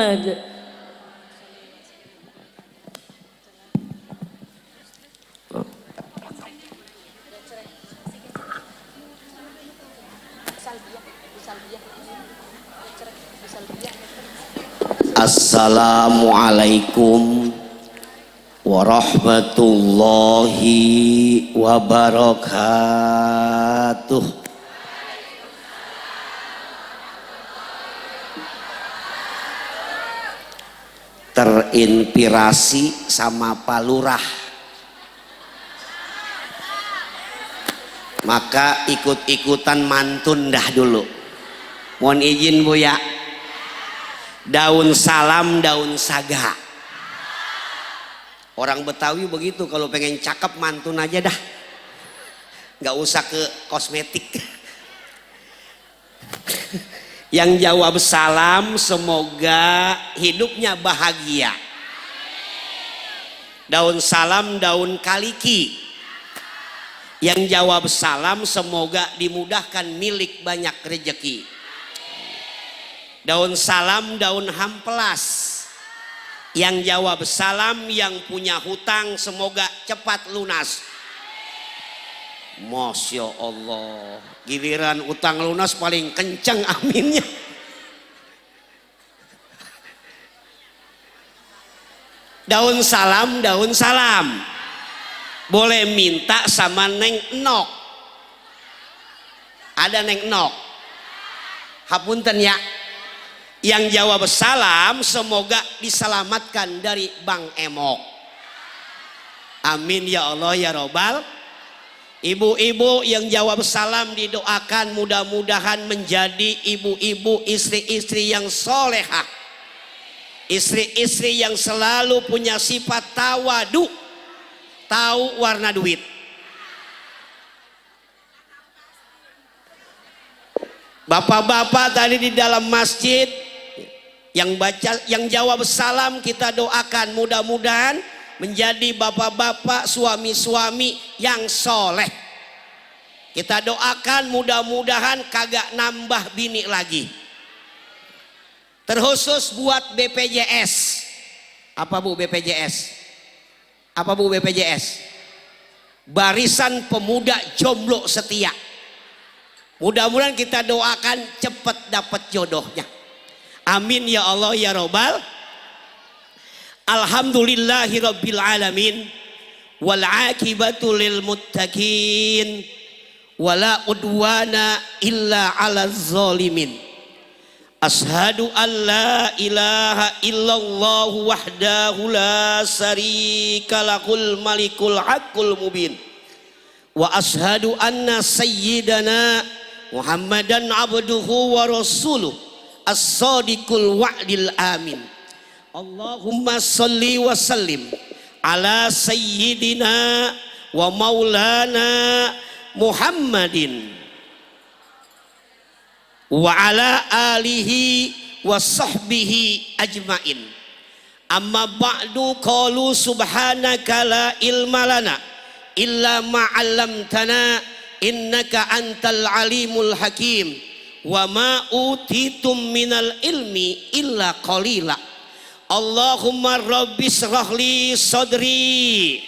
Muhammad. Assalamualaikum warahmatullahi wabarakatuh. Terinspirasi sama Pak Lurah, maka ikut-ikutan mantun dah dulu. Mohon izin Bu ya. Daun salam, daun saga. Orang Betawi begitu, kalau pengen cakep mantun aja dah, nggak usah ke kosmetik. Yang jawab salam semoga hidupnya bahagia. Daun salam, daun kaliki. Yang jawab salam semoga dimudahkan milik banyak rezeki. Daun salam, daun hampelas. Yang jawab salam, yang punya hutang semoga cepat lunas. Masya Allah, giliran utang lunas paling kenceng aminnya. Daun salam, daun salam. Boleh minta sama Neng Nok. Ada Neng Nok. Hapunten ya. Yang jawab salam semoga diselamatkan dari Bang Emok. Amin ya Allah ya Robbal. Ibu-ibu yang jawab salam didoakan mudah-mudahan menjadi ibu-ibu, istri-istri yang solehah. Istri-istri yang selalu punya sifat tawadu, tahu warna duit. Bapak-bapak tadi di dalam masjid yang jawab salam kita doakan mudah-mudahan menjadi bapak-bapak, suami-suami yang soleh. Kita doakan mudah-mudahan kagak nambah bini lagi. Terkhusus buat BPJS. Apa Bu BPJS? Apa Bu BPJS? Barisan Pemuda Jomblo Setia. Mudah-mudahan kita doakan cepat dapat jodohnya. Amin ya Allah ya Robbal. Alhamdulillahi rabbil alamin. Wal akibatu lil muttaqin. Wala udwana illa ala zalimin. Ashadu an la ilaha illallah wahdahu la syarika lahul malikul haqqul mubin. Wa ashadu anna sayyidana Muhammadan abduhu wa rasuluh as-sadiqul wa'dil amin. Allahumma salli wa sallim ala sayyidina wa maulana Muhammadin wa ala alihi wa sahbihi ajmain. Amma ba'du, qalu subhanaka la ilma lana illa ma 'allamtana innaka antal alimul hakim. Wa ma utitum minal ilmi illa qalila. Allahumma rabbi shrahli sadri.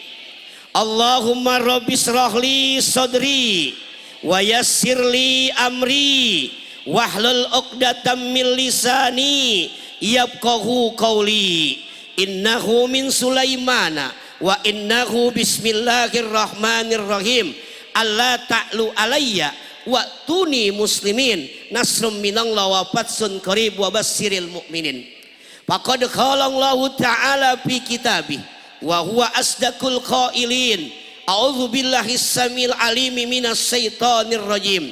Allahumma rabbi shrahli sadri wa yassirli amri wahlul 'uqdatam min lisani yafqahu qawli. Innahu min Sulaimana wa innahu bismillahirrahmanirrahim. Allah ta'lu alayya wa tuni muslimin nasrum minallah wa fatsun qarib wa basyiril mu'minin. Faqad qala Allah ta'ala fi kitabih wa huwa asdaqul qailin. A'udzu billahi samil alimi minas syaitonir rajim.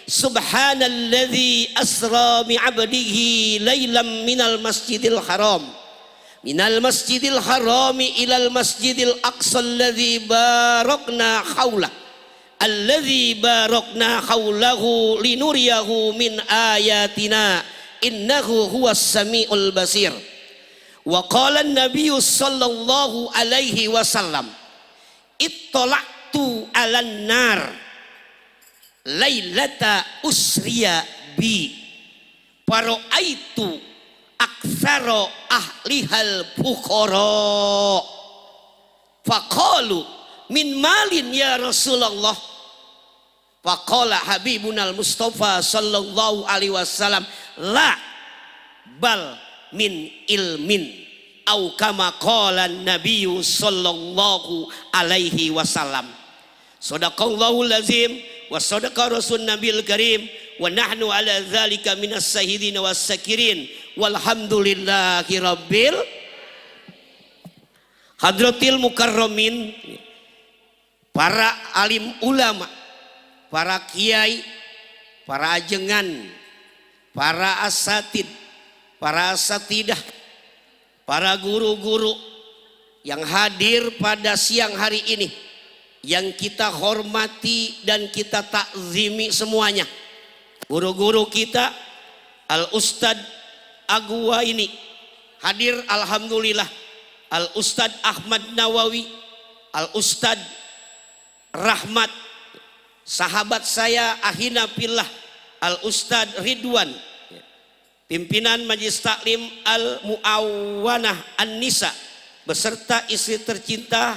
Subhanalladzi asra bi 'abdihi lailam minal masjidil haram ilal masjidil aqsa alladzi barakna haulah linuriyahu min ayatina innahu huwas samiul basir. Wa qala an-nabiy sallallahu alaihi wasallam ittala'tu 'alan nar lailata usriya bi faraitu aktsaro ahlihal fuqara. Faqalu min malin ya Rasulullah. Faqala habibunal Mustafa sallallahu alaihi wasallam la bal min ilmin au kama qala nabiyyu sallallahu alaihi wasallam. Shadaqallahul lazim wa sadaqa rasul nabiyil karim wa nahnu ala dzalika minas syahidin was sakirin walhamdulillahi rabbil hadratil mukarramin. Para alim ulama, para kiai, para ajengan, para asatid, para asatidah, para guru-guru yang hadir pada siang hari ini, yang kita hormati dan kita takzimi semuanya. Guru-guru kita, Al-Ustadz Agwa ini hadir, alhamdulillah. Al-Ustadz Ahmad Nawawi, Al-Ustadz Rahmat, sahabat saya ahina fillah, Al-Ustadz Ridwan, pimpinan Majelis Taklim Al-Mu'awwanah An-Nisa beserta istri tercinta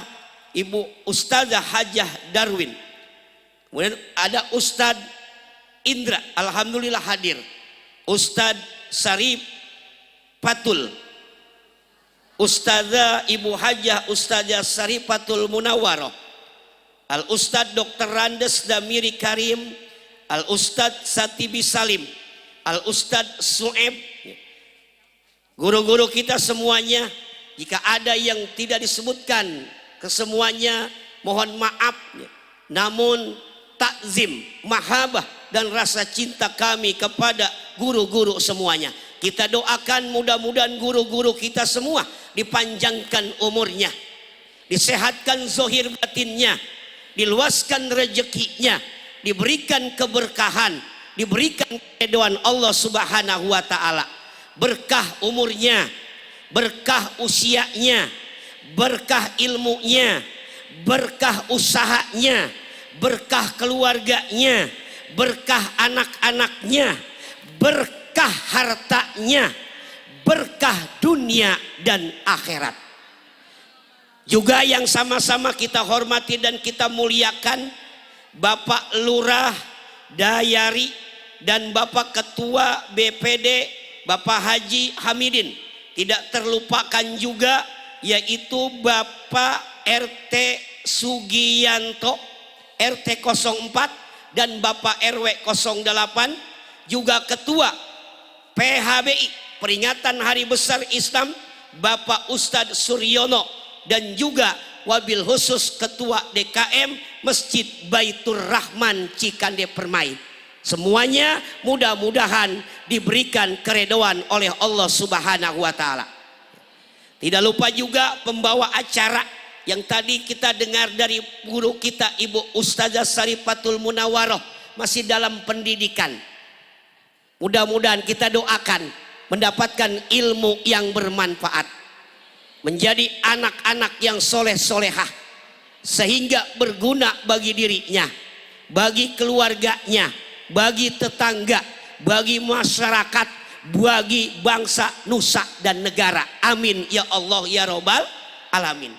Ibu Ustazah Hajah Darwin. Kemudian ada Ustadz Indra, alhamdulillah hadir. Ustadz Sarif Patul, Ustazah Ibu Hajah Ustazah Sarifatul Munawwaroh, Al-Ustadz Dr. Randes Damiri Karim, Al-Ustadz Satibi Salim, Al-Ustadz Su'eb. Guru-guru kita semuanya, jika ada yang tidak disebutkan kesemuanya mohon maaf, namun takzim, mahabbah dan rasa cinta kami kepada guru-guru semuanya. Kita doakan mudah-mudahan guru-guru kita semua dipanjangkan umurnya, disehatkan zahir batinnya, diluaskan rezekinya, diberikan keberkahan, diberikan keridhaan Allah Subhanahu wa taala. Berkah umurnya, berkah usianya, berkah ilmunya, berkah usahanya, berkah keluarganya, berkah anak-anaknya, berkah hartanya, berkah dunia dan akhirat. Juga yang sama-sama kita hormati dan kita muliakan Bapak Lurah Dayari dan Bapak Ketua BPD Bapak Haji Hamidin. Tidak terlupakan juga yaitu Bapak RT Sugiyanto RT 04 dan Bapak RW 08, juga Ketua PHBI Peringatan Hari Besar Islam Bapak Ustadz Suryono, dan juga wabil khusus Ketua DKM Masjid Baitur Rahman Cikande Permai. Semuanya mudah-mudahan diberikan keridhaan oleh Allah Subhanahu wa taala. Tidak lupa juga pembawa acara yang tadi kita dengar dari guru kita Ibu Ustazah Sarifatul Munawwaroh, masih dalam pendidikan. Mudah-mudahan kita doakan mendapatkan ilmu yang bermanfaat, menjadi anak-anak yang soleh-solehah, sehingga berguna bagi dirinya, bagi keluarganya, bagi tetangga, bagi masyarakat, bagi bangsa, nusa dan negara. Amin ya Allah ya Rabbal alamin.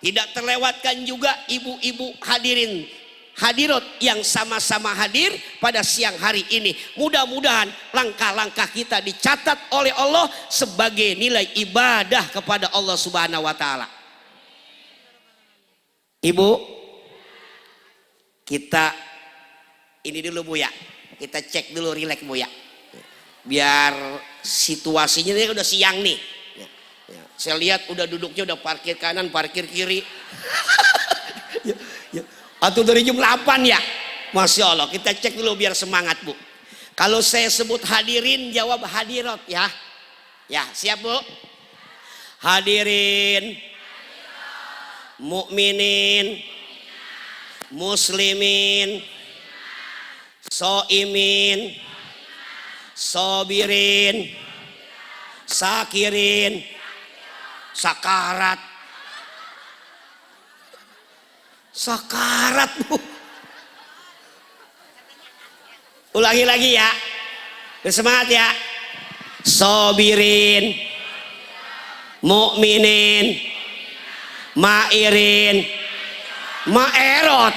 Tidak terlewatkan juga ibu-ibu hadirin hadirat yang sama-sama hadir pada siang hari ini. Mudah-mudahan langkah-langkah kita dicatat oleh Allah sebagai nilai ibadah kepada Allah Subhanahu wa taala. Ibu, kita ini dulu Bu ya. Kita cek dulu, rileks Bu ya. Biar situasinya ini udah siang nih. Saya lihat udah duduknya udah parkir kanan, parkir kiri. Atau dari jam 8 ya. Masya Allah, kita cek dulu biar semangat Bu. Kalau saya sebut hadirin, jawab hadirat ya. Ya, siap Bu? Hadirin, mukminin, muslimin, soimin, sobirin, sakirin, sakarat. Sakarat Bu. Ulangi lagi ya. Bersemangat ya. Sobirin, mukminin, mairin, maerot.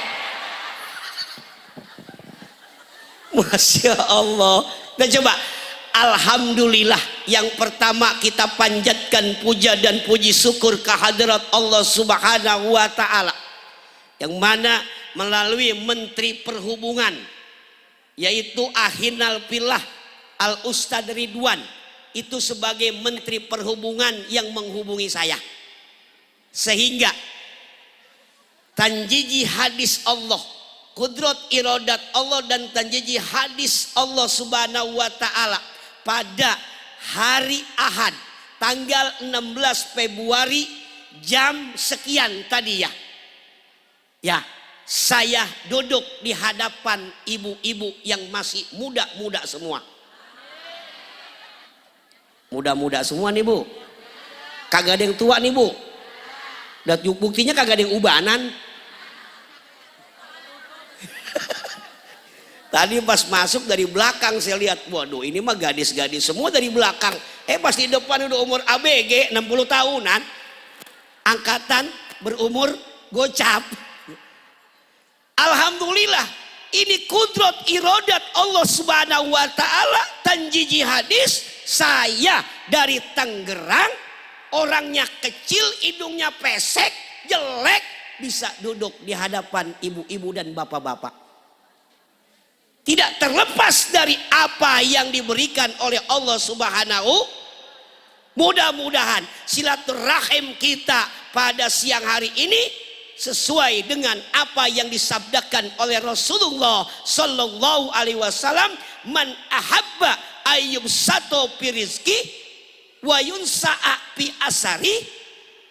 Masya Allah. Dan coba, alhamdulillah, yang pertama kita panjatkan puja dan puji syukur kehadirat Allah Subhanahu wa Ta'ala, yang mana melalui Menteri Perhubungan, yaitu Ahinal Pillah Al Ustadz Ridwan, itu sebagai Menteri Perhubungan yang menghubungi saya, sehingga tanjiji hadis Allah, kudrat iradat Allah, dan tanjiji hadis Allah Subhanahu wa Ta'ala pada hari Ahad tanggal 16 Februari jam sekian tadi ya, saya duduk di hadapan ibu-ibu yang masih muda-muda semua. Muda-muda semua nih Bu, kagak ada yang tua nih Bu, dan buktinya kagak ada yang ubanan. Tadi pas masuk dari belakang saya lihat, waduh ini mah gadis-gadis semua dari belakang. Pas di depan udah umur ABG 60 tahunan, angkatan berumur gocap. Alhamdulillah, ini kudrat iradat Allah Subhanahu wa Ta'ala. Tanjiji hadis, saya dari Tangerang, orangnya kecil, hidungnya pesek, jelek, bisa duduk di hadapan ibu-ibu dan bapak-bapak. Tidak terlepas dari apa yang diberikan oleh Allah Subhanahu. Mudah-mudahan silaturahim kita pada siang hari ini sesuai dengan apa yang disabdakan oleh Rasulullah Sallallahu Alaihi Wasallam, man ahabba ayyub sato pirizki wa yunsa'a pi asari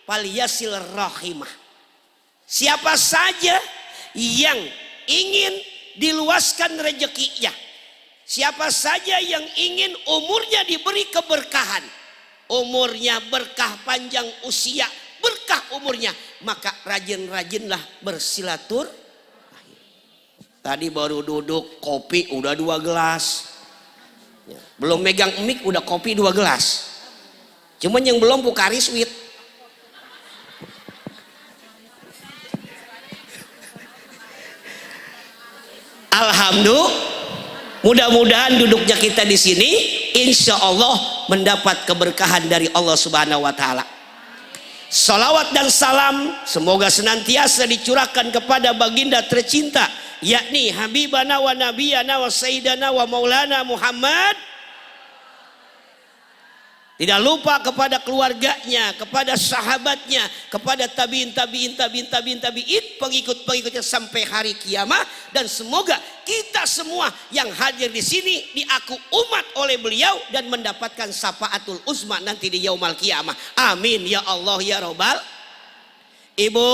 falyasil rahimah. Siapa saja yang ingin diluaskan rezekinya, siapa saja yang ingin umurnya diberi keberkahan, umurnya berkah, panjang usia, berkah umurnya, maka rajin-rajinlah bersilatur. Tadi baru duduk kopi udah 2 gelas, belum megang mic udah kopi 2 gelas, cuman yang belum Pocari Sweet. Alhamdulillah, mudah-mudahan duduknya kita di sini insya Allah mendapat keberkahan dari Allah Subhanahu wa Ta'ala. Salawat dan salam semoga senantiasa dicurahkan kepada baginda tercinta, yakni Habibana wa Nabiyana wa Sayyidana wa Maulana Muhammad. Tidak lupa kepada keluarganya, kepada sahabatnya, kepada tabiin, pengikut-pengikutnya sampai hari kiamat. Dan semoga kita semua yang hadir di sini diaku umat oleh beliau dan mendapatkan syafaatul uzma nanti di yaumul kiamah. Amin ya Allah ya Rabbal. Ibu,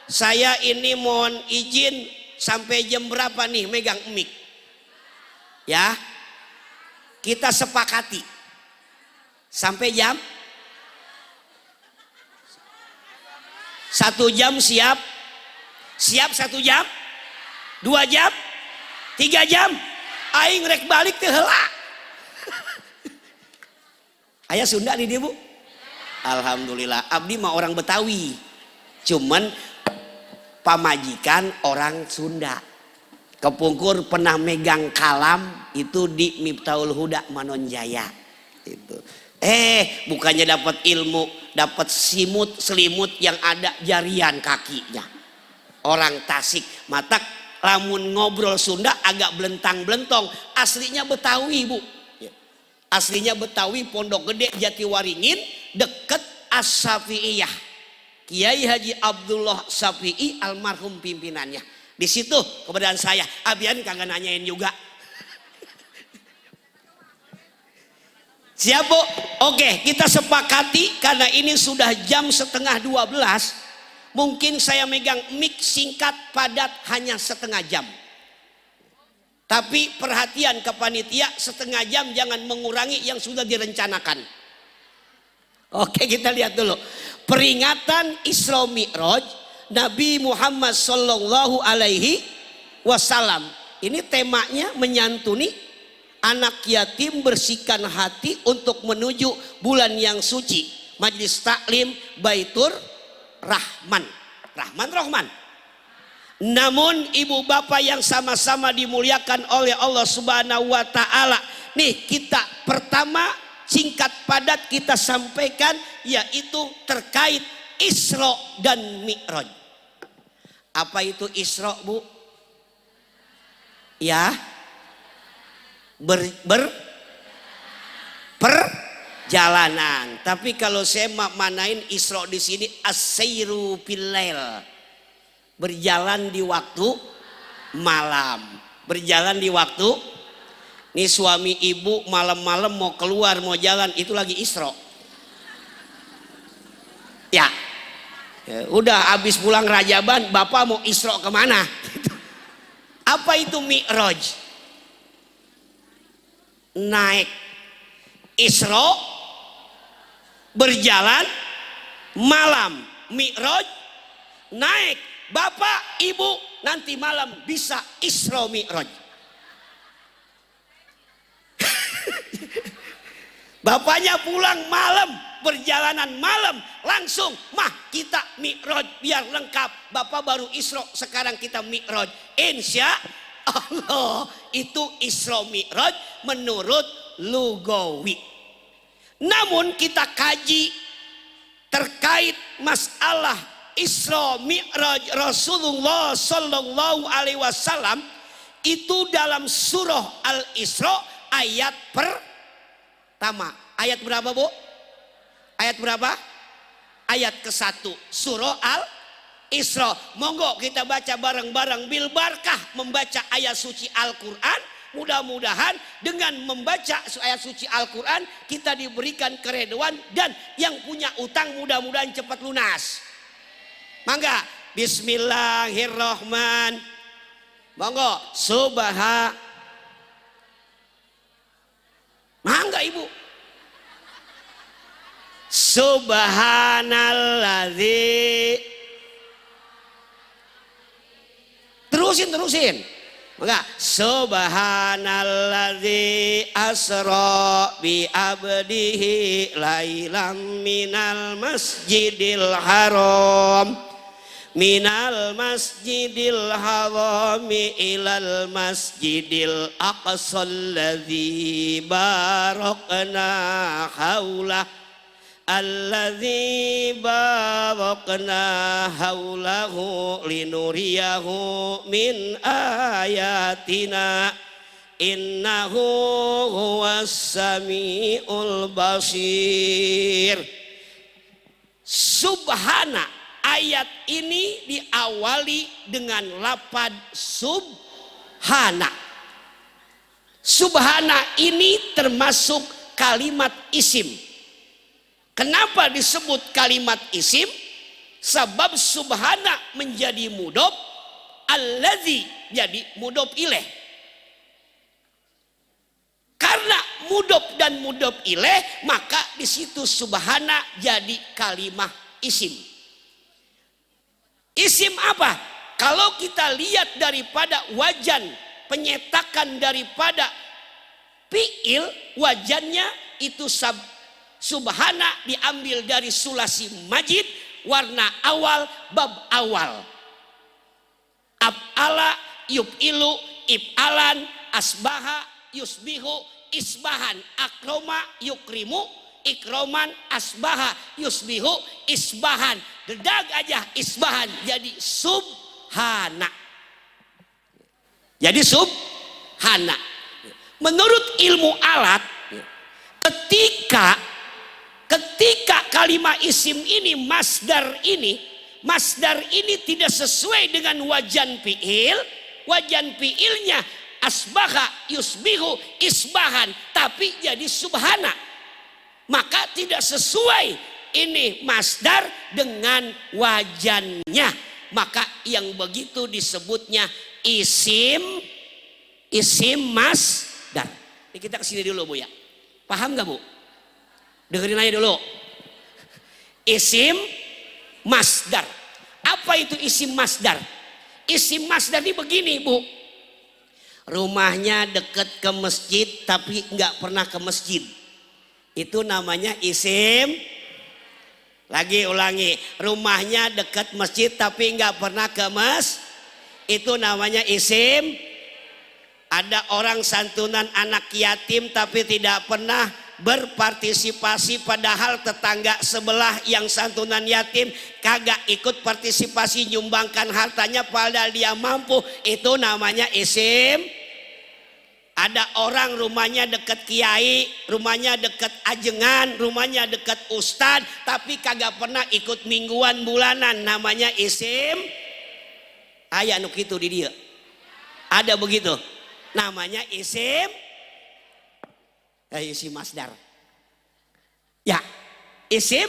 saya ini mohon izin sampai jam berapa nih megang mic? Ya, kita sepakati. Sampai jam 1 jam siap? Siap 1 jam? 2 jam? 3 jam? Aing rek balik teh heula. Aya Sunda nih dia Bu? Alhamdulillah, abdi mah orang Betawi. Cuman pamajikan orang Sunda. Kepungkur pernah megang kalam itu di Miftahul Huda Manonjaya. Itu. Bukannya dapat ilmu, dapat selimut yang ada jarian kakinya. Orang Tasik, mata lamun ngobrol Sunda agak belentang-belentong. Aslinya Betawi Bu. Aslinya Betawi, Pondok Gede, Jatiwaringin, deket As-Syafi'iyah. Kiai Haji Abdullah Syafi'i almarhum pimpinannya. Di situ keberadaan saya. Abian kagak nanyain juga. Siap Bu? Oke, kita sepakati karena ini sudah jam 11:30. Mungkin saya megang mic singkat padat hanya setengah jam. Tapi perhatian ke panitia, setengah jam jangan mengurangi yang sudah direncanakan. Oke, kita lihat dulu. Peringatan Isra Mi'raj Nabi Muhammad Sallallahu Alaihi Wasallam. Ini temanya menyantuni anak yatim bersihkan hati untuk menuju bulan yang suci. Majlis taklim Baitur Rahman. Rahman. Namun ibu bapak yang sama-sama dimuliakan oleh Allah Subhanahu wa taala, nih kita pertama singkat padat kita sampaikan yaitu terkait Isra dan Mi'raj. Apa itu Isra, Bu? Ya. Perjalanan. Tapi kalau saya manain Isra di sini as-sairu bil-lail. Berjalan di waktu malam. Berjalan di waktu. Nih suami ibu malam-malam mau keluar mau jalan itu lagi Isra. Ya. Udah habis pulang Rajaban, bapak mau Isra kemana? Apa itu Mi'raj? Naik. Isra berjalan malam. Mi'raj naik. Bapak ibu nanti malam bisa Isra Mi'raj. Bapaknya pulang malam, perjalanan malam, langsung mah kita Mi'raj biar lengkap. Bapak baru Isra, sekarang kita Mi'raj. Insya Allah itu Isra Mi'raj menurut lugawi. Namun kita kaji terkait masalah Isra Mi'raj Rasulullah Sallallahu Alaihi Wasallam itu dalam surah Al-Isra ayat pertama. Ayat berapa, Bu? Ayat berapa? Ayat ke-1 surah Al-Isra. Monggo kita baca bareng-bareng bil barakah membaca ayat suci Al-Quran. Mudah-mudahan dengan membaca ayat suci Al-Quran kita diberikan keredoan dan yang punya utang mudah-mudahan cepat lunas. Mangga, bismillahirrahmanirrahim. Monggo, mangga ibu. Subhanalladzi. Terusin. Maka subhanalladzi asra bi abdihi lailam minal masjidil haram ilal masjidil aqsal ladzi barakna haulah alladzi barakna haulahu linuriyahu min ayatina innahu huwas samiul basir. Subhana, ayat ini diawali dengan lafaz subhana. Subhana ini termasuk kalimat isim. Kenapa disebut kalimat isim? Sebab subhana menjadi mudhof, alladzi jadi mudhof ilaih. Karena mudhof dan mudhof ilaih, maka di situ subhana jadi kalimat isim. Isim apa? Kalau kita lihat daripada wajan penyetakan daripada fiil, wajannya itu subhana diambil dari sulasi majid, warna awal, bab awal. Af'ala yuf'ilu if'alan, asbaha yusbihu isbahan, akroma yukrimu ikroman, asbaha yusbihu isbahan. Dedag aja isbahan jadi subhana. Jadi subhana. Menurut ilmu alat, ketika kalimat isim ini masdar ini tidak sesuai dengan wajan fiil. Wajan fiilnya asbaha yusbihu isbahan, tapi jadi subhana. Maka tidak sesuai ini masdar dengan wajannya. Maka yang begitu disebutnya isim masdar. Ini kita kesini dulu, Bu ya. Paham gak, Bu? Dengerin aja dulu. Isim masdar. Apa itu isim masdar? Isim masdar ini begini, Bu. Rumahnya dekat ke masjid tapi nggak pernah ke masjid. Itu namanya isim. Lagi ulangi, rumahnya dekat masjid tapi nggak pernah ke itu namanya isim. Ada orang santunan anak yatim tapi tidak pernah berpartisipasi, padahal tetangga sebelah yang santunan yatim kagak ikut partisipasi nyumbangkan hartanya padahal dia mampu. Itu namanya isim. Ada orang rumahnya dekat kiai, rumahnya dekat ajengan, rumahnya dekat ustad, tapi kagak pernah ikut mingguan bulanan, namanya isim. Aya nu kitu di dia. Ada begitu. Namanya isim. Isim masdar. Ya, isim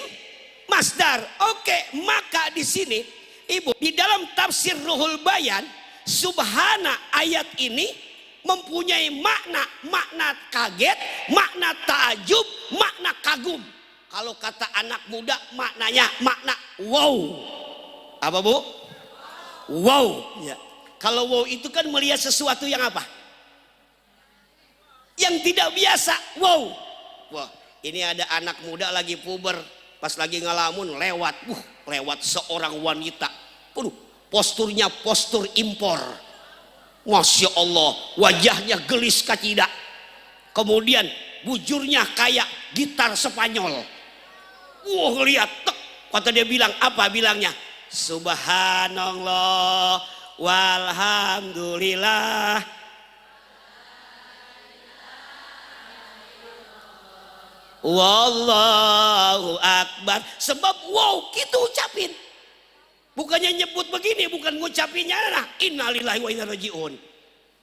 masdar. Oke, maka di sini Ibu, di dalam tafsir Ruhul Bayan, subhana ayat ini mempunyai makna kaget, makna takjub, makna kagum. Kalau kata anak muda maknanya makna wow. Apa Bu? Wow. Ya. Kalau wow itu kan melihat sesuatu yang apa? Yang tidak biasa. Wow. Wah, ini ada anak muda lagi puber, pas lagi ngalamun lewat, lewat seorang wanita. Posturnya postur impor. Masya Allah, wajahnya gelis kacida. Kemudian bujurnya kayak gitar Spanyol. Lihat, kata dia bilang, apa bilangnya? Subhanallah walhamdulillah. Wallahu akbar. Sebab wow gitu ucapin. Bukannya nyebut begini, bukan ngucapinnya nah, innalillahi wa inna rajiun.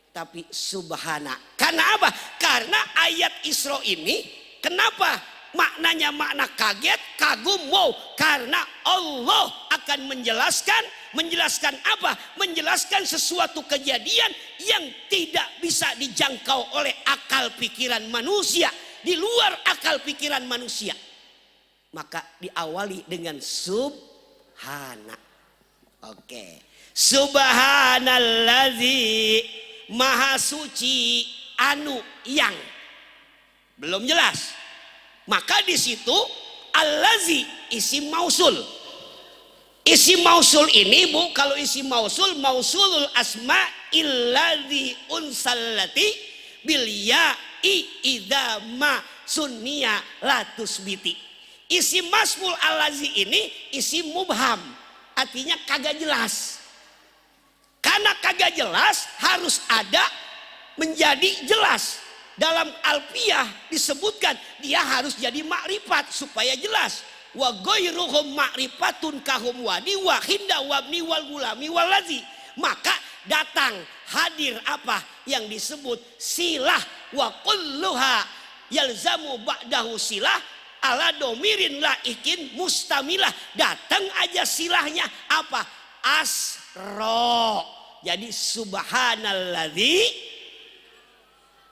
Tapi subhana. Karena apa? Karena ayat Isra ini kenapa maknanya makna kaget, kagum, wow? Karena Allah akan menjelaskan apa? Menjelaskan sesuatu kejadian yang tidak bisa dijangkau oleh akal pikiran manusia, di luar akal pikiran manusia. Maka diawali dengan subhana. Oke. Subhanallazi maha suci anu yang belum jelas. Maka di situ allazi isim mausul. Isim mausul ini Bu, kalau isim mausul mausulul asma illadzi unsallati bil ya'i idza ma sunniya la tusbiti. Isim masmul allazi ini isim mubham. Artinya kagak jelas. Karena kagak jelas harus ada menjadi jelas. Dalam alfiyah disebutkan dia harus jadi makrifat supaya jelas. Wa ghairuhum ma'rifatun kahum wadi wa hinda wabni wal gulami wal ladzi. Maka datang hadir apa yang disebut silah wa kulluha yalzamu ba'dahu silah ala domirin laikin mustamilah. Datang aja silahnya apa? Asro. Jadi subhanalladzi,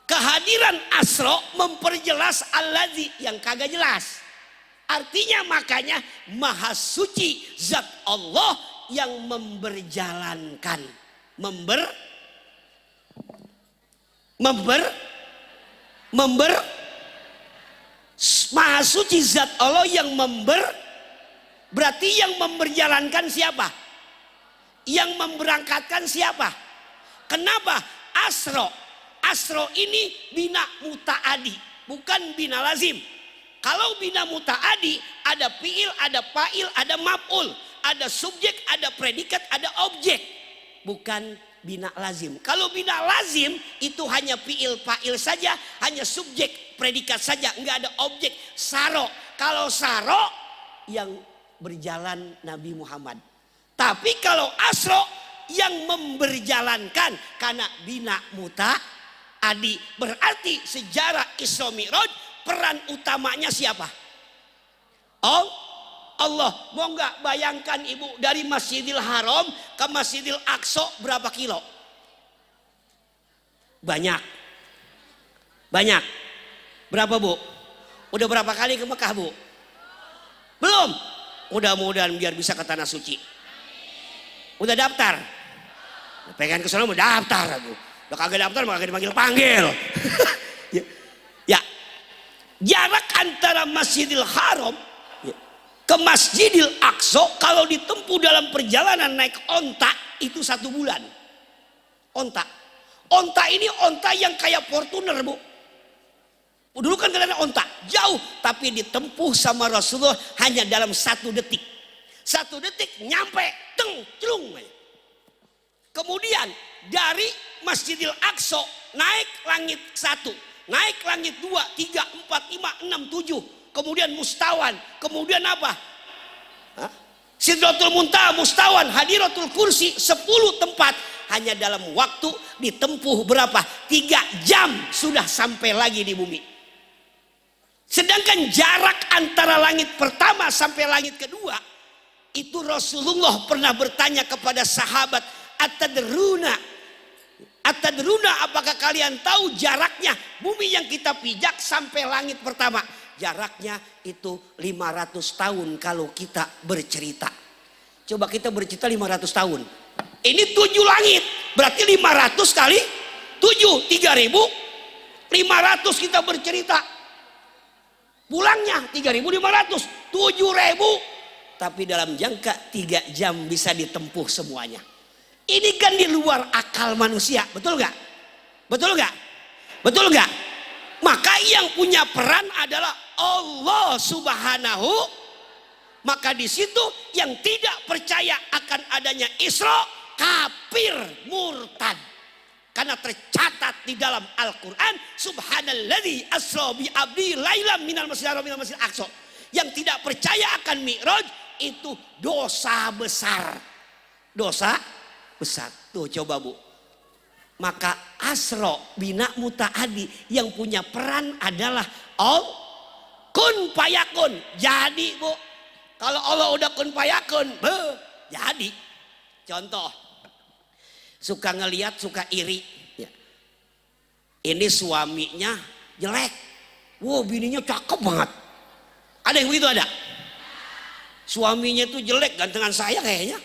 kehadiran asro memperjelas alladzi yang kagak jelas. Artinya makanya maha suci zat Allah yang memberjalankan. Maha suci zat Allah yang berarti yang memberjalankan siapa? Yang memberangkatkan siapa? Kenapa? Asro. Asro ini bina muta'adi, bukan bina lazim. Kalau bina muta'adi ada fiil, ada fa'il, ada maf'ul, ada subjek, ada predikat, ada objek. Bukan bina lazim. Kalau bina lazim itu hanya fiil, fa'il saja, hanya subjek, predikat saja, enggak ada objek. Saro. Kalau saro yang berjalan Nabi Muhammad. Tapi kalau asro yang memberjalankan karena bina muta'adi. Berarti sejarah Isra Mi'raj peran utamanya siapa? Allah. Mau nggak bayangkan Ibu, dari Masjidil Haram ke Masjidil Aqsa berapa kilo? Banyak. Berapa Bu? Udah berapa kali ke Mekah Bu? Belum. Mudah-mudahan biar bisa ke Tanah Suci. Udah daftar? Pengen ke sana mau daftar aku. Udah kagak daftar maka kagak dipanggil-panggil. Ya. Ya. Jarak antara Masjidil Haram ke Masjidil Aqsa kalau ditempuh dalam perjalanan naik onta itu 1 bulan. Onta ini onta yang kayak Fortuner, Bu. Dulu kan kalian onta jauh, tapi ditempuh sama Rasulullah hanya dalam 1 detik. 1 detik nyampe, teng, celung. Kemudian dari Masjidil Aqsa naik langit 1, naik langit 2, 3, 4, 5, 6, 7. Kemudian Mustawan, kemudian apa? Sidratul Muntaha, Mustawan, Hadiratul Kursi, 10 tempat. Hanya dalam waktu ditempuh berapa? 3 jam sudah sampai lagi di bumi. Sedangkan jarak antara langit pertama sampai langit kedua itu Rasulullah pernah bertanya kepada sahabat, Atadruna, apakah kalian tahu jaraknya bumi yang kita pijak sampai langit pertama? Jaraknya itu 500 tahun kalau kita bercerita. Coba kita bercerita 500 tahun. Ini 7 langit, berarti 500 kali 7, 3.500 kita bercerita. Pulangnya 3.500, 7.000. Tapi dalam jangka 3 jam bisa ditempuh semuanya. Ini kan di luar akal manusia, betul gak? Betul gak? Betul gak? Maka yang punya peran adalah Allah Subhanahu. Maka di situ yang tidak percaya akan adanya Isra, kafir, murtad. Karena tercatat di dalam Al-Quran, Subhanalladzi asra bi abdi lailam minal masjidil haram minal masjidil aqsa. Yang tidak percaya akan Mi'raj itu dosa besar. Dosa besar. Tuh coba, Bu. Maka Asra bina mutaadi yang punya peran adalah kun payakun. Jadi, Bu. Kalau Allah udah kun payakun, jadi. Contoh, suka ngelihat, suka iri. Ya. Ini suaminya jelek. Wow, bininya cakep banget. Ada yang begitu ada? Suaminya tuh jelek, gantengan saya kayaknya.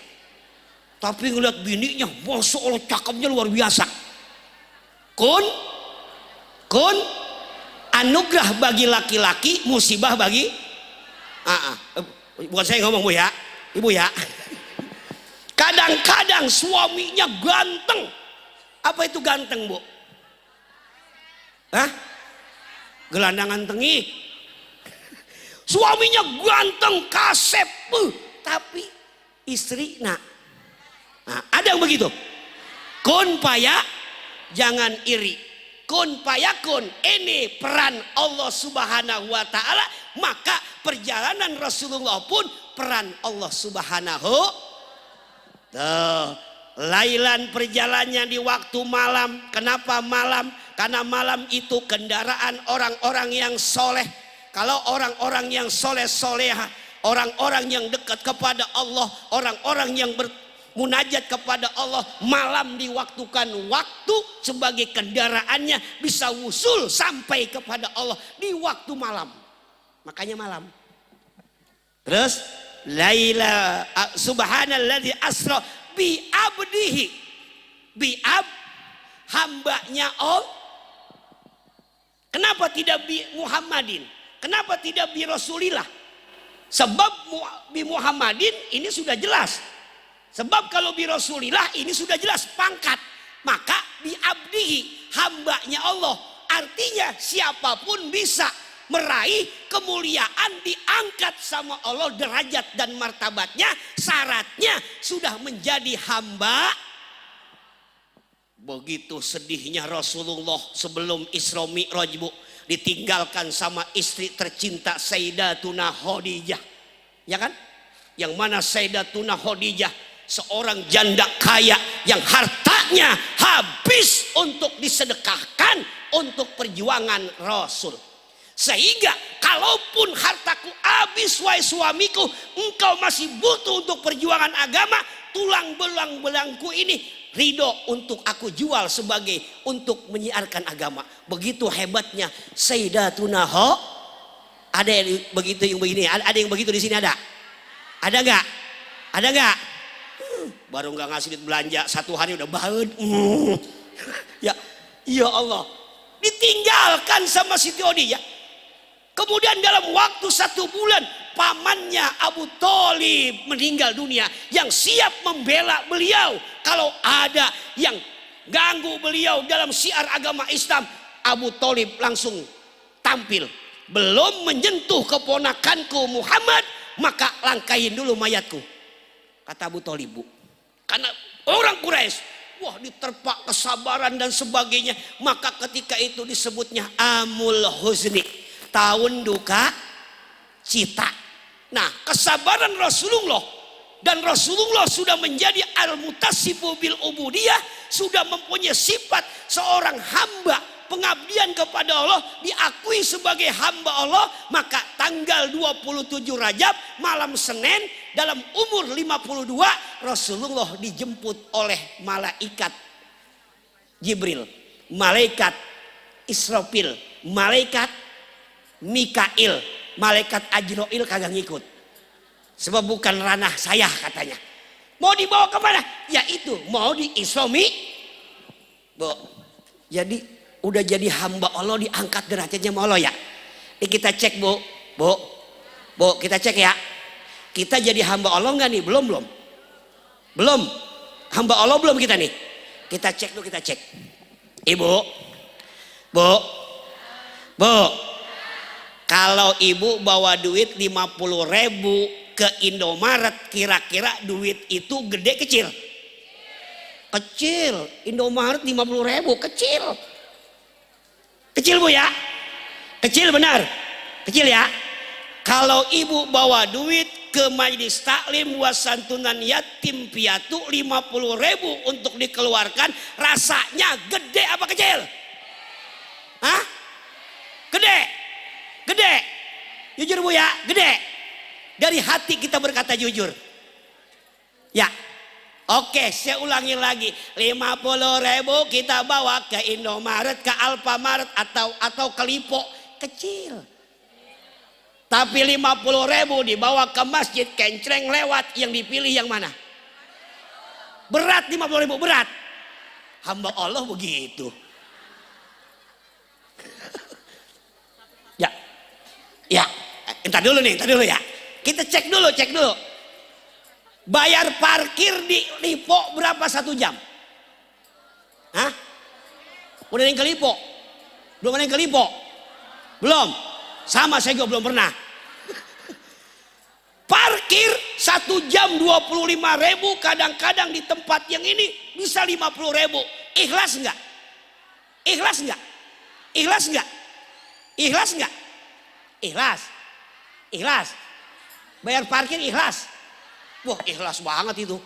Tapi ngeliat bininya, masya Allah cakepnya luar biasa. Kun anugerah bagi laki-laki, musibah bagi bukan saya ngomong, Bu ya, Ibu ya. Kadang-kadang suaminya ganteng. Apa itu ganteng, Bu? Hah? Gelandangan tengik. Suaminya ganteng, kasep, tapi istri nah, ada yang begitu. Kun paya, jangan iri. Kun payakun, ini peran Allah Subhanahu wa ta'ala. Maka perjalanan Rasulullah pun peran Allah Subhanahu. Tuh, lailan perjalanannya di waktu malam. Kenapa malam? Karena malam itu kendaraan orang-orang yang soleh. Kalau orang-orang yang soleh-soleha, orang-orang yang dekat kepada Allah, orang-orang yang munajat kepada Allah, malam diwaktukan waktu sebagai kendaraannya bisa wusul sampai kepada Allah di waktu malam. Makanya malam. Terus laila subhanalladzi asra bi abdihi, hambanya Allah. Kenapa tidak bi Muhammadin? Kenapa tidak bi Rasulillah? Sebab bi Muhammadin ini sudah jelas. Sebab kalau bi Rasulillah ini sudah jelas pangkat. Maka bi abdihi, hambanya Allah. Artinya siapapun bisa meraih kemuliaan, diangkat sama Allah derajat dan martabatnya. Syaratnya sudah menjadi hamba. Begitu sedihnya Rasulullah sebelum Isra Mi'raj, Bu. Ditinggalkan sama istri tercinta Sayyidatuna Khadijah. Ya kan? Yang mana Sayyidatuna Khadijah seorang janda kaya yang hartanya habis untuk disedekahkan untuk perjuangan Rasul. Sehingga kalaupun hartaku habis wahai suamiku, engkau masih butuh untuk perjuangan agama, tulang belang-belangku ini ridho untuk aku jual sebagai untuk menyiarkan agama. Begitu hebatnya Sayyidatuna Khadijah. Ada yang begitu yang begini? Ada yang begitu di sini ada? Ada nggak? Ada nggak? Baru nggak ngasih duit belanja 1 hari udah banget. Ya, ya Allah, ditinggalkan sama Siti Odi ya. Kemudian dalam waktu 1 bulan pamannya Abu Thalib meninggal dunia, yang siap membela beliau kalau ada yang ganggu beliau dalam syiar agama Islam. Abu Thalib langsung tampil, belum menyentuh keponakanku Muhammad, maka langkahin dulu mayatku, kata Abu Thalib, Bu. Karena orang Quraisy, wah, diterpa kesabaran dan sebagainya, maka ketika itu disebutnya Amul Huzni, tahun duka cita. Nah, kesabaran Rasulullah, dan Rasulullah sudah menjadi al-mutasifu bil ubudiyah, sudah mempunyai sifat seorang hamba, pengabdian kepada Allah, diakui sebagai hamba Allah. Maka tanggal 27 Rajab malam Senin dalam umur 52 Rasulullah dijemput oleh malaikat Jibril, malaikat Israfil, malaikat Mikail, malaikat Ajroil kagak ngikut, sebab bukan ranah saya katanya. Mau dibawa kemana? Ya itu mau diislami, Bu. Jadi udah jadi hamba Allah, diangkat derajatnya sama Allah ya. Ini kita cek, Bu. Bu, kita cek ya. Kita jadi hamba Allah nggak nih? Belum. Hamba Allah belum kita nih. Kita cek dulu, kita cek. Ibu, Bu. Kalau ibu bawa duit 50.000 ke Indomaret, kira-kira duit itu gede kecil? Kecil. Indomaret 50.000 kecil. Kecil, Bu ya? Kecil benar? Kecil ya? Kalau ibu bawa duit ke Majelis Taklim Wasantunan Yatim Piatu 50.000 untuk dikeluarkan, rasanya gede apa kecil? Hah? Gede. Jujur, Bu ya, gede. Dari hati kita berkata jujur. Ya. Oke, saya ulangi lagi. 50.000 kita bawa ke Indomaret, ke Alfamaret atau ke Lipo, kecil. Tapi 50.000 dibawa ke masjid, kencreng lewat, yang dipilih yang mana? Berat. 50.000 berat. Hamba Allah begitu. Ya, entar dulu ya. Kita cek dulu. Bayar parkir di Lipo berapa 1 jam? Hah? Udah yang ke Lipo? Belum ada yang ke Lipo? Belum? Sama, saya juga belum pernah. Parkir 1 jam 25.000, kadang-kadang di tempat yang ini bisa 50.000. Ikhlas enggak? Ikhlas. Bayar parkir ikhlas. Wah, ikhlas banget itu.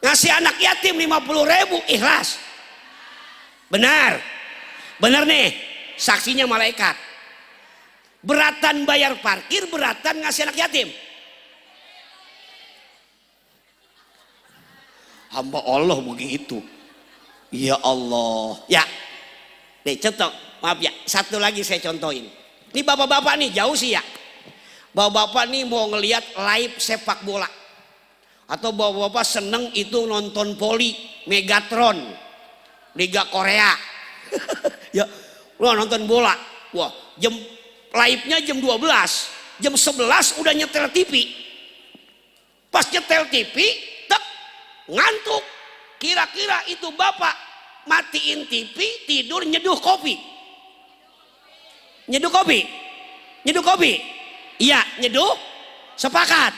Ngasih anak yatim 50.000 ikhlas. Benar nih, saksinya malaikat. Beratan bayar parkir, beratan ngasih anak yatim. Hamba Allah begitu. Ya Allah. Ya. Nih contoh, maaf ya, satu lagi saya contohin. Ini bapak-bapak nih jauh sih ya. Bapak-bapak nih mau ngelihat live sepak bola. Atau bapak-bapak seneng itu nonton voli, Megatron, Liga Korea. Ya, lo nonton bola. Wah, live-nya jam 12. Jam 11 udah nyetel TV. Pas nyetel TV, tek, ngantuk. Kira-kira itu bapak matiin TV, tidur nyeduh kopi. Nyeduh kopi. Iya, nyeduh. Sepakat.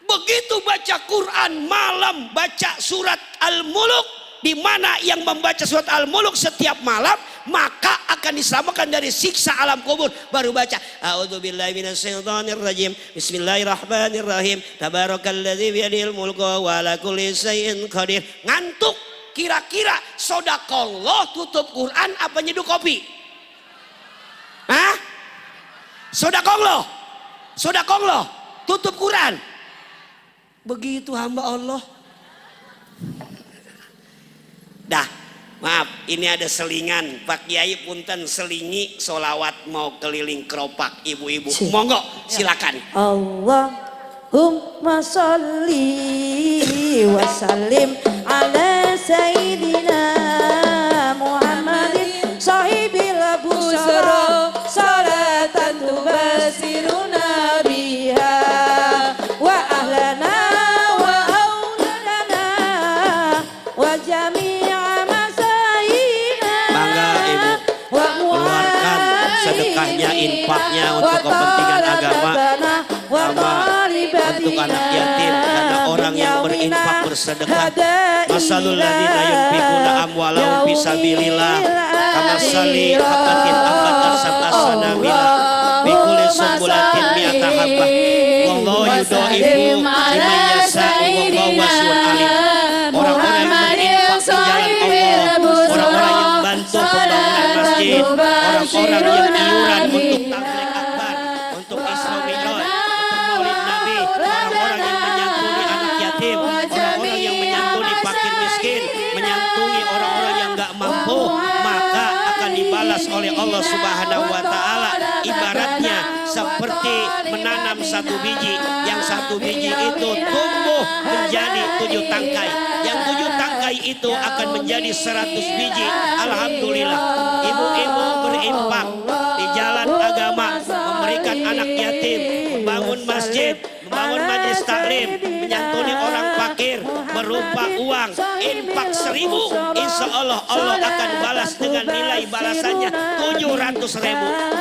Begitu baca Quran malam, baca surat Al-Muluk, di mana yang membaca surat Al-Muluk setiap malam maka akan diselamatkan dari siksa alam kubur. Baru baca a'udzubillahi minasyaitonirrajim, bismillahirrahmanirrahim, tabarakalladzi biyadihil mulku wa ala kulli syai'in qadir. Ngantuk. Kira-kira sodakallah tutup Quran apa nyeduh kopi? Hah? Sodakallah tutup Quran. Begitu hamba Allah. Dah, maaf, ini ada selingan. Pak Kiai punten selingi solawat mau keliling keropak ibu-ibu. Monggo, silakan. Allahumma sholli wa sallim ala sayyidina Bangga Ibu, keluarkan sedekahnya, infaknya untuk kepentingan agama, sama untuk anak yatim, karena orang yang berinfak bersedekah masalul ladzina yunfiquna amwalahum fisabilillah kamatsali habatin ambatat sab'a sanabila fi kulli sunbulatin mi'ata habbah wallahu yudhaifu liman yasha'u wallahu wasi'un alim. Orang-orang yang berinfak di jalan Allah, orang-orang yang bantu pembangunan masjid, orang-orang yang iuran untuk tabligh akbar, untuk Isra Mi'raj, untuk Maulid Nabi, orang-orang yang menyantuni anak yatim, orang-orang yang menyantuni fakir miskin, menyantuni orang-orang yang enggak mampu, maka akan dibalas oleh Allah Subhanahu wa taala. Ibaratnya seperti menanam satu biji, yang satu biji itu tumbuh menjadi 7 tangkai, yang 7 tangkai itu akan menjadi 100 biji. Alhamdulillah, ibu-ibu berinfak di jalan agama, memberikan anak yatim, membangun masjid, membangun majelis taklim, menyantuni orang fakir berupa uang, infak 1000, insya Allah Allah akan balas dengan nilai balasannya 700.000.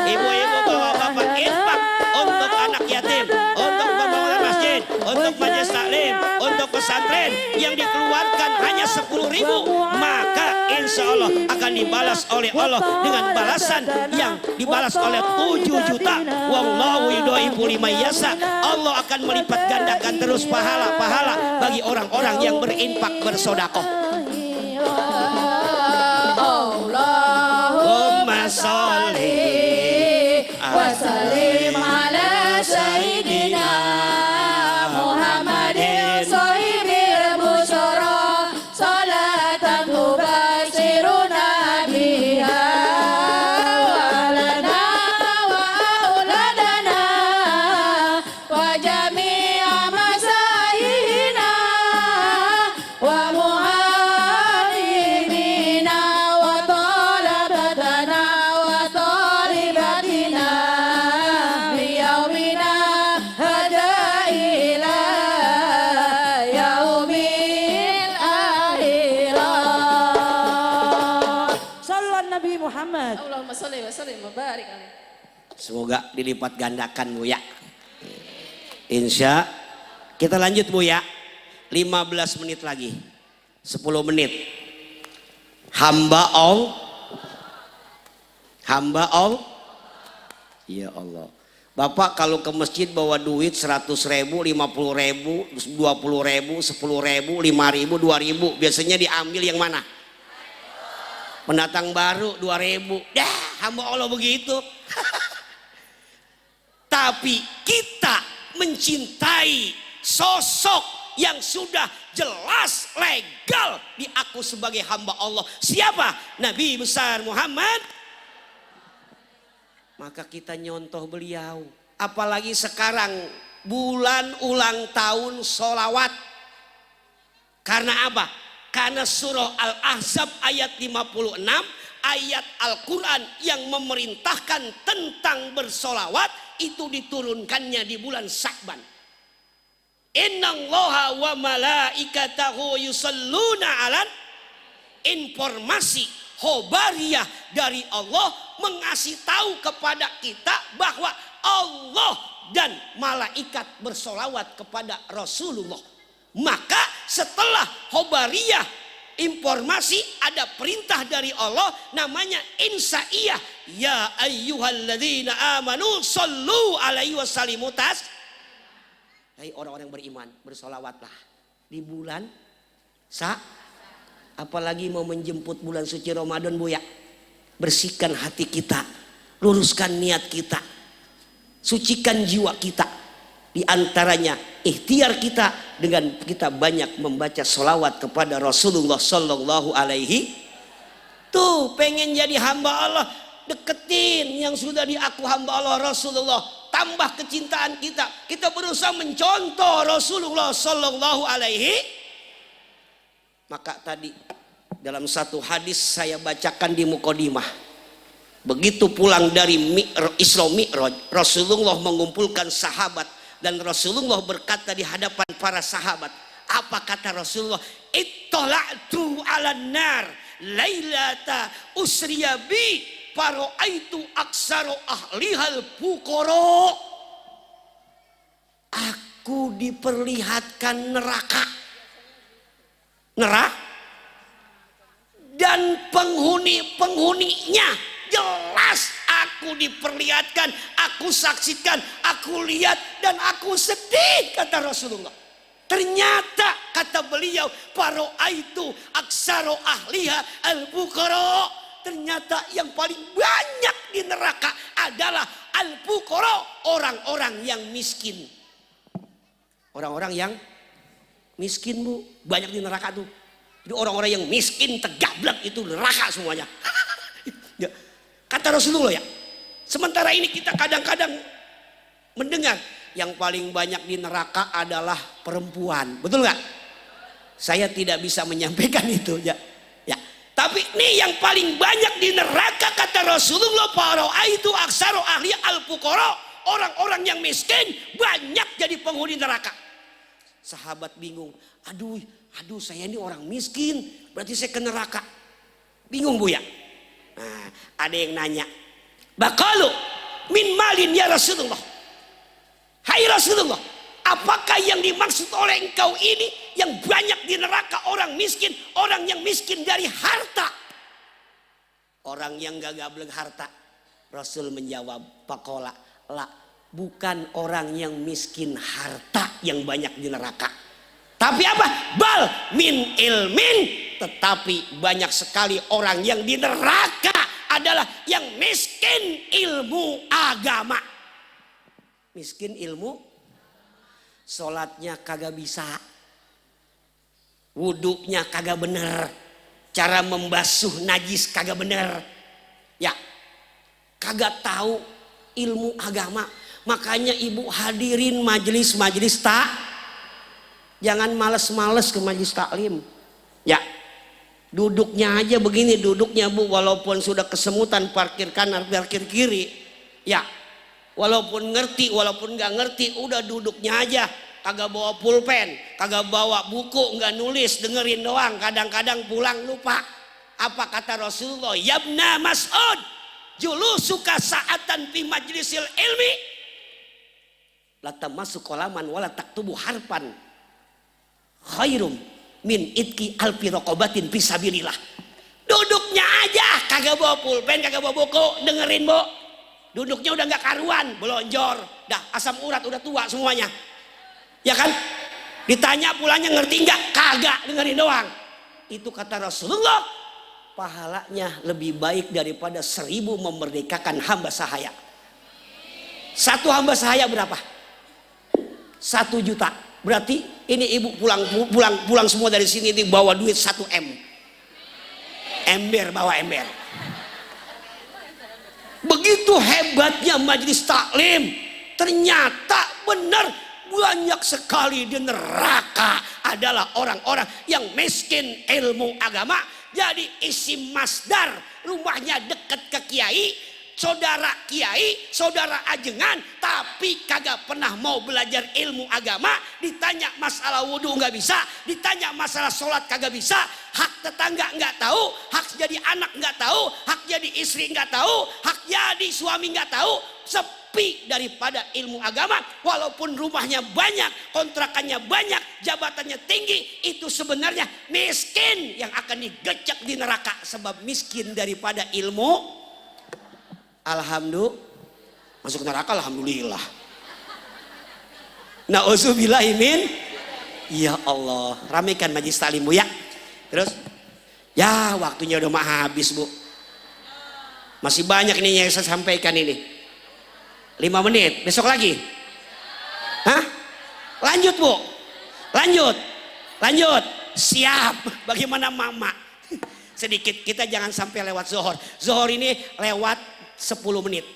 Ibu-ibu bapak-bapak infak untuk anak yatim, untuk pembangunan masjid, untuk majelis taklim, untuk pesantren yang dikeluarkan hanya 10.000, maka insya Allah akan dibalas oleh Allah dengan balasan yang dibalas oleh 7 juta. Wallahu yudhaifu liman yasha. Allah akan melipat gandakan terus pahala-pahala bagi orang-orang yang berinfak bersedekah. Allahumma sholli wa sallim ala sayyidina Muhammadin sahibil busyara salatan tubashiruna biha walana wa auladana wa jami'a masaihina wa muharimina wa talabatana wa talibatina biyaumina hada ila yaumil akhirah. Sallallahu Nabi Muhammad. Allahumma sholli wa sallim wa barik alaihi. Semoga dilipat gandakan Bu ya. Insya kita lanjut Bu ya. 15 menit lagi. 10 menit. Hamba Allah. Ya Allah. Bapak kalau ke masjid bawa duit 100.000, 50.000, 20.000, 10.000, 5.000, 2.000. Biasanya diambil yang mana? Pendatang baru 2.000. Dah, hamba Allah begitu. Tapi kita mencintai sosok yang sudah jelas legal diaku sebagai hamba Allah. Siapa? Nabi besar Muhammad. Maka kita nyontoh beliau. Apalagi sekarang bulan ulang tahun sholawat. Karena apa? Karena surah Al-Ahzab ayat 56, ayat Al-Quran yang memerintahkan tentang bersolawat itu diturunkannya di bulan Sya'ban. Innallaha wa malaikatahu yusalluna alan. Informasi khobariyah dari Allah mengasih tahu kepada kita bahwa Allah dan malaikat bersolawat kepada Rasulullah. Maka setelah khobariyah informasi ada perintah dari Allah namanya insaiyah. Ya ayyuhalladzina amanu sallu alaihi wasallimu tas. Hai orang-orang beriman, bersolawatlah di bulan apalagi mau menjemput bulan suci Ramadan Bu ya. Bersihkan hati kita, luruskan niat kita, sucikan jiwa kita. Di antaranya ikhtiar kita dengan kita banyak membaca solawat kepada Rasulullah Sallallahu Alaihi. Tuh pengen jadi hamba Allah, deketin yang sudah diaku hamba Allah Rasulullah. Tambah kecintaan kita. Kita berusaha mencontoh Rasulullah Sallallahu Alaihi. Maka tadi dalam satu hadis saya bacakan di muqaddimah. Begitu pulang dari Isra Mi'raj, Rasulullah mengumpulkan sahabat dan Rasulullah berkata di hadapan para sahabat, Apa kata Rasulullah? Ittala'tu 'alan nar lailata usriya bi fara'aitu aksaru ahlihal fuqara. Aku diperlihatkan neraka. Dan penghuni-penghuninya jelas aku diperlihatkan, aku saksikan, aku lihat dan aku sedih, kata Rasulullah. Ternyata kata beliau, fara'aitu aksaru ahliha al-fuqara. Ternyata yang paling banyak di neraka adalah al-fuqara, orang-orang yang miskin. Orang-orang yang miskin, Bu, banyak di neraka tuh. Jadi orang-orang yang miskin tergablak itu neraka semuanya. Ya. Kata Rasulullah ya. Sementara ini kita kadang-kadang mendengar yang paling banyak di neraka adalah perempuan. Betul nggak? Saya tidak bisa menyampaikan itu ya. Ya. Tapi ini yang paling banyak di neraka kata Rasulullah, fara'aitu aksaru ahli al-fuqara. Orang-orang yang miskin banyak jadi penghuni neraka. Sahabat bingung. Aduh saya ini orang miskin, berarti saya ke neraka. Bingung, Bu ya. Nah, ada yang nanya, bakalu min malin ya Rasulullah. Hai Rasulullah, apakah yang dimaksud oleh engkau ini yang banyak di neraka orang miskin, orang yang miskin dari harta? Orang yang gak gablek harta. Rasul menjawab, pakola, la, bukan orang yang miskin harta yang banyak di neraka. Tapi apa? Bal min ilmin, tetapi banyak sekali orang yang di neraka adalah yang miskin ilmu agama. Miskin ilmu, sholatnya kagak bisa, wuduknya kagak bener, cara membasuh najis kagak bener, ya kagak tahu ilmu agama. Makanya ibu hadirin majelis-majelis jangan males-males ke majelis taklim. Ya, duduknya aja begini duduknya, Bu, walaupun sudah kesemutan parkir kanan parkir kiri. Ya, walaupun ngerti walaupun nggak ngerti, udah duduknya aja. Kagak bawa pulpen, kagak bawa buku, nggak nulis, dengerin doang. Kadang-kadang pulang lupa. Apa kata Rasulullah? Yabna Mas'ud, julusuka sa'atan fi majlisil ilmi latamassu qalaman wala taktubu harpan khairum min itki alfi raqabatin fisabilillah. Duduknya aja kagak bawa pulpen, kagak bawa buku, dengerin, Bu. Duduknya udah nggak karuan, belonjor, dah asam urat udah tua semuanya. Ya kan? Ditanya pulangnya ngerti nggak? Kagak, dengerin doang. Itu kata Rasulullah, pahalanya lebih baik daripada 1000 memerdekakan hamba sahaya. Satu hamba sahaya berapa? 1 juta. Berarti ini ibu pulang semua dari sini ini bawa duit 1 M. Ember, bawa ember. Begitu hebatnya majelis taklim. Ternyata benar banyak sekali di neraka adalah orang-orang yang miskin ilmu agama. Jadi isim masdar, rumahnya dekat ke kiai, saudara kiai, saudara ajengan, tapi kagak pernah mau belajar ilmu agama. Ditanya masalah wudhu nggak bisa, ditanya masalah sholat kagak bisa, hak tetangga nggak tahu, hak jadi anak nggak tahu, hak jadi istri nggak tahu, hak jadi suami nggak tahu. Sepi daripada ilmu agama. Walaupun rumahnya banyak, kontrakannya banyak, jabatannya tinggi, itu sebenarnya miskin yang akan digecek di neraka sebab miskin daripada ilmu. Alhamdulillah, masuk neraka alhamdulillah. Nauzubillahimin. Ya Allah, ramekan majlis taklim, Bu ya. Terus ya waktunya udah mau habis, Bu. Masih banyak nih yang saya sampaikan ini. 5 menit, besok lagi. Hah? Lanjut, Bu. Lanjut. Siap. Bagaimana Mama? Sedikit, kita jangan sampai lewat zuhur. Zuhur ini lewat 10 menit.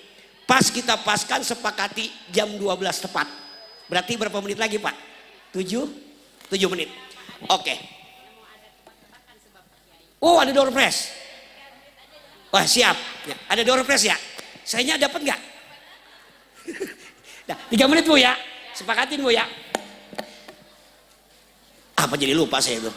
Pas kita paskan sepakati jam 12 tepat. Berarti berapa menit lagi, Pak? 7 menit. Oke. Oh, ada door press. Wah, siap. Ya, ada door press ya? Sayanya dapat nggak? Nah, 3 menit, Bu ya. Sepakatin, Bu ya. Apa jadi lupa saya itu.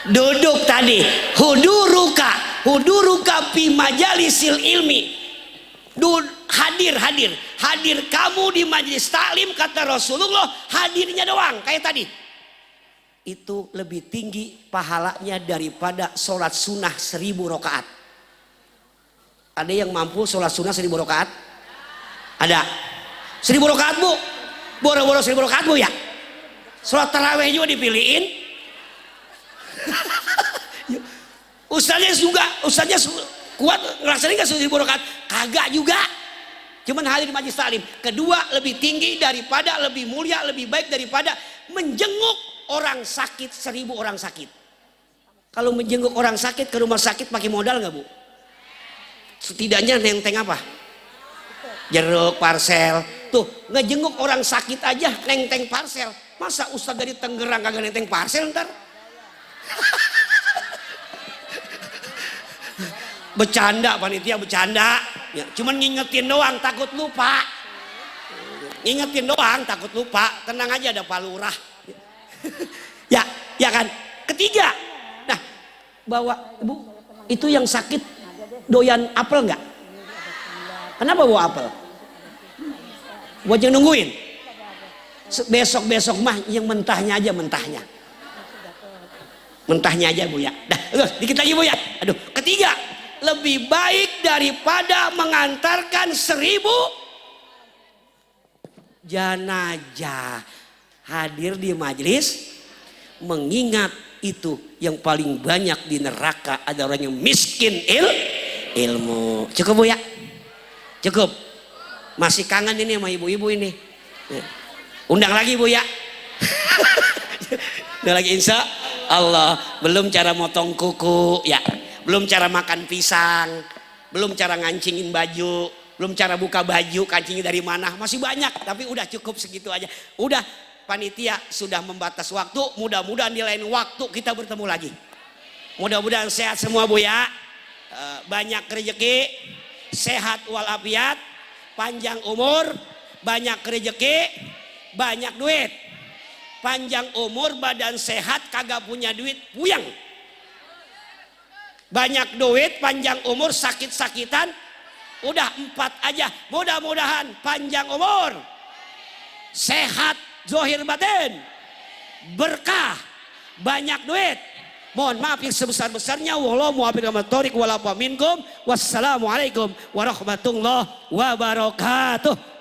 Duduk tadi, huduruka fi majalisil ilmi. Hadir kamu di majelis taklim, kata Rasulullah, hadirnya doang kayak tadi. Itu lebih tinggi pahalanya daripada sholat sunnah 1000 rakaat. Ada yang mampu sholat sunnah 1000 rakaat? Ada. 1000 rakaat bu, boro-boro 1000 rakaat bu ya. Sholat taraweh juga dipilihin. Ustaznya kuat ngelaksanain nggak 1000 rakaat? Kagak juga. Cuman hadir majelis taklim. Kedua, lebih tinggi daripada, lebih mulia, lebih baik daripada menjenguk orang sakit 1000 orang sakit. Kalau menjenguk orang sakit ke rumah sakit pakai modal nggak bu? Setidaknya nenteng apa? Jeruk, parsel. Tuh, ngejenguk orang sakit aja nenteng parsel. Masa ustaz dari Tangerang kagak nenteng parsel ntar? Bercanda panitia, bercanda ya, cuman ngingetin doang takut lupa. Ngingetin doang takut lupa. Tenang aja, ada Pak Lurah. Ya kan. Ketiga, nah bawa bu itu yang sakit doyan apel nggak? Kenapa bawa apel? Buat yang nungguin. Besok mah yang mentahnya aja, mentahnya aja bu ya. Dah, dikit lagi bu ya. Aduh, ketiga, lebih baik daripada mengantarkan 1000 jenazah. Hadir di majelis, mengingat itu yang paling banyak di neraka ada orang yang miskin ilmu. Cukup bu ya? Cukup. Masih kangen ini sama ibu-ibu ini. Undang lagi bu ya. Undang lagi insya Allah. Belum cara motong kuku ya. Belum cara makan pisang. Belum cara ngancingin baju. Belum cara buka baju, kancingnya dari mana. Masih banyak, tapi udah cukup segitu aja. Udah, panitia sudah membatas waktu. Mudah-mudahan di lain waktu kita bertemu lagi. Mudah-mudahan sehat semua bu ya. Banyak rezeki, sehat walafiat, panjang umur, banyak rezeki, banyak duit. Panjang umur, badan sehat, kagak punya duit, puyeng. Banyak duit, panjang umur, sakit-sakitan, udah 4 aja. Mudah-mudahan panjang umur, sehat zahir batin, berkah, banyak duit. Mohon maaf yang sebesar-besarnya. Wallahu muwaffiq ila minkum. Wassalamualaikum warahmatullahi wabarakatuh.